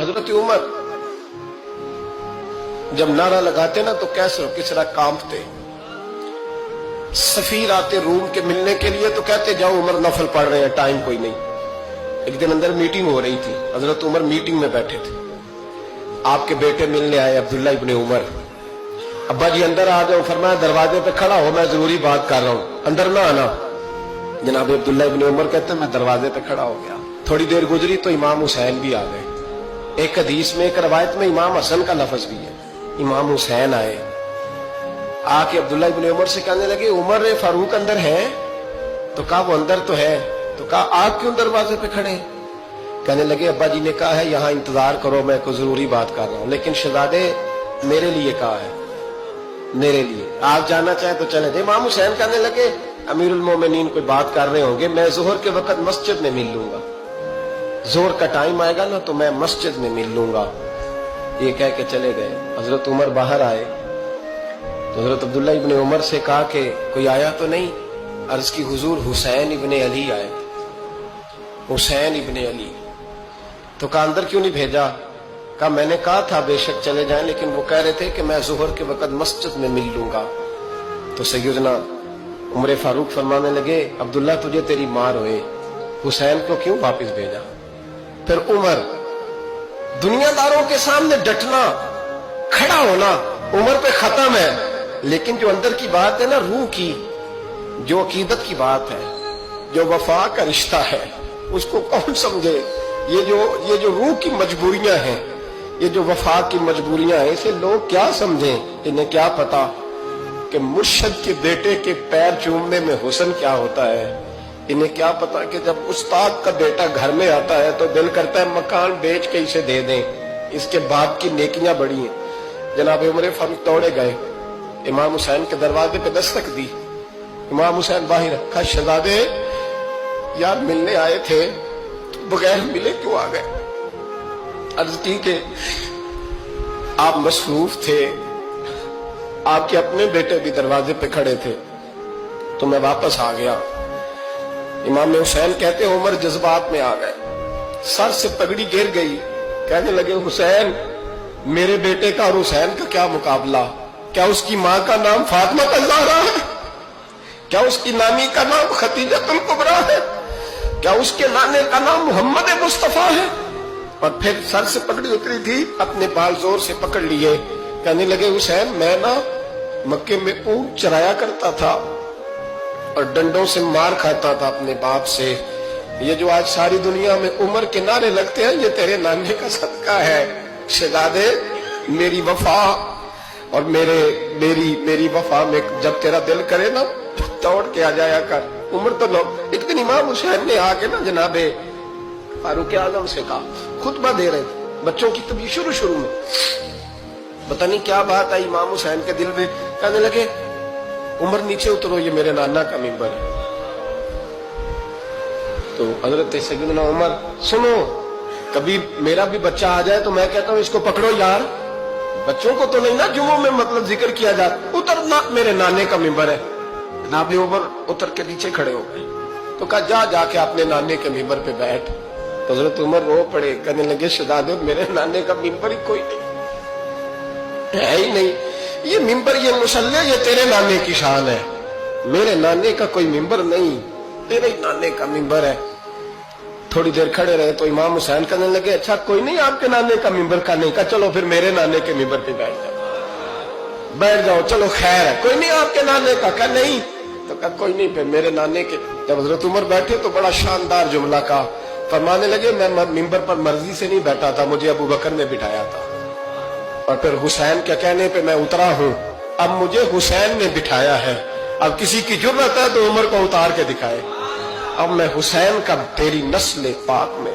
حضرت عمر جب نعرہ لگاتے نا تو کیسر و کسرا کانپتے. سفیر آتے روم کے ملنے کے لیے تو کہتے جاؤ عمر نفل پڑھ رہے ہیں، ٹائم کوئی نہیں. ایک دن اندر میٹنگ ہو رہی تھی، حضرت عمر میٹنگ میں بیٹھے تھے. آپ کے بیٹے ملنے آئے عبداللہ ابن عمر. ابا جی اندر آ جاؤ. فرمایا دروازے پہ کھڑا ہو، میں ضروری بات کر رہا ہوں، اندر نہ آنا. جناب عبداللہ ابن عمر کہتے ہیں میں دروازے پہ کھڑا ہو گیا. تھوڑی دیر گزری تو امام حسین بھی آ گئے. ایک حدیث میں ایک روایت میں امام حسن کا لفظ بھی ہے. امام حسین آئے، آ کے عبداللہ ابن عمر سے کہنے لگے عمر فاروق اندر ہے؟ تو کہا وہ اندر تو ہے. تو کہا آپ کیوں دروازے پہ کھڑے؟ کہنے لگے ابا جی نے کہا ہے یہاں انتظار کرو، میں کوئی ضروری بات کر رہا ہوں، لیکن شہزادے میرے لیے کہا ہے، میرے لیے آپ جانا چاہیں تو چلے جائیں. امام حسین کہنے لگے امیر المومنین کوئی بات کر رہے ہوں گے، میں ظہر کے وقت مسجد میں مل لوں گا، ظہر کا ٹائم آئے گا نا تو میں مسجد میں مل لوں گا. یہ کہہ کے چلے گئے. حضرت عمر باہر آئے تو حضرت عبداللہ ابن عمر سے کہا کہ کوئی آیا تو نہیں؟ عرض کی حضور حسین ابن علی آئے. حسین ابن علی. تو کہا اندر کیوں نہیں بھیجا؟ کہا میں نے کہا تھا بے شک چلے جائیں، لیکن وہ کہہ رہے تھے کہ میں ظہر کے وقت مسجد میں مل لوں گا. تو سیدنا عمر فاروق فرمانے لگے عبداللہ تجھے تیری ماں روئے، حسین کو کیوں واپس بھیجا؟ پھر عمر دنیا داروں کے سامنے ڈٹنا، کھڑا ہونا عمر پہ ختم ہے، لیکن جو اندر کی بات ہے نا، روح کی، جو عقیدت کی بات ہے، جو وفا کا رشتہ ہے، اس کو کون سمجھے؟ یہ جو روح کی مجبوریاں ہیں، یہ جو وفا کی مجبوریاں ہیں، اسے لوگ کیا سمجھیں؟ انہیں کیا پتا کہ مرشد کے بیٹے کے پیر چومنے میں حسن کیا ہوتا ہے. انہیں کیا پتا کہ جب استاد کا بیٹا گھر میں آتا ہے تو دل کرتا ہے مکان بیچ کے اسے دے دیں، اس کے باپ کی نیکیاں بڑی ہیں. جناب عمر فاروق دوڑے گئے، امام حسین کے دروازے پہ دستک دی. امام حسین باہر رکھا. شہزادے یار ملنے آئے تھے، بغیر ملے کیوں آ گئے؟ عرض کی کہ آپ مصروف تھے، آپ کے اپنے بیٹے بھی دروازے پہ کھڑے تھے تو میں واپس آ گیا. امام حسین کہتے عمر جذبات میں آ گئے، سر سے پگڑی گر گئی. کہنے لگے حسین میرے بیٹے کا اور حسین کا کیا مقابلہ؟ کیا اس کی ماں کا نام فاطمہ الزہرا ہے؟ کیا اس کی نانی کا نام خدیجہ الکبریٰ ہے؟ کیا اس کے نانے کا نام محمد مصطفیٰ ہے؟ اور پھر سر سے پگڑی اتری تھی، اپنے بال زور سے پکڑ لیے. کہنے لگے حسین میں نا مکے میں اونٹ چرایا کرتا تھا اور ڈنڈوں سے مار کھاتا تھا اپنے باپ سے. یہ جو آج ساری دنیا میں عمر کے نعرے لگتے ہیں یہ تیرے نانے کا صدقہ ہے. شہزادے میری وفا اور میری وفا میں جب تیرا دل کرے نا دوڑ کے آ جایا کر. عمر تو لوگ ایک دن امام حسین نے آ کے نا جناب فاروق اعظم سے کہا، خطبہ دے رہے تھے بچوں کی طبیعت شروع میں، پتہ نہیں کیا بات آئی امام حسین کے دل میں. کہنے لگے عمر نیچے اترو، یہ میرے نانا کا ممبر ہے. تو حضرت سیدنا عمر سنو، کبھی میرا بھی بچہ آ جائے تو میں کہتا ہوں اس کو پکڑو یار، بچوں کو تو نہیں نا جمعوں میں مطلب ذکر کیا جاتا، اترنا میرے نانے کا ممبر ہے. جناب عمر اتر کے نیچے کھڑے ہو گئے تو کہا جا کے اپنے نانے کے ممبر پہ بیٹھ. تو حضرت عمر رو پڑے. کہنے لگے شہزادے میرے نانے کا ممبر ہی کوئی نہیں ہے ہی نہیں. یہ ممبر، یہ مصلی، یہ تیرے نانے کی شان ہے، میرے نانے کا کوئی ممبر نہیں، تیرے ہی نانے کا ممبر ہے. تھوڑی دیر کھڑے رہے تو امام حسین کہنے لگے اچھا کوئی نہیں آپ کے نانے کا ممبر کا نہیں؟ کہا چلو پھر میرے نانے کے ممبر پہ بیٹھ جاؤ، چلو خیر ہے. کوئی نہیں آپ کے نانے کا؟ کہا نہیں. تو کہا کوئی نہیں پھر میرے نانے کے. جب حضرت عمر بیٹھے تو بڑا شاندار جملہ کہا. فرمانے لگے میں ممبر پر مرضی سے نہیں بیٹھا تھا، مجھے ابو بکر نے بٹھایا تھا، اور پھر حسین کے کہنے پہ میں اترا ہوں، اب مجھے حسین نے بٹھایا ہے. اب کسی کی جرأت ہے تو عمر کو اتار کے دکھائے. اب میں حسین کا تیری نسل پاک میں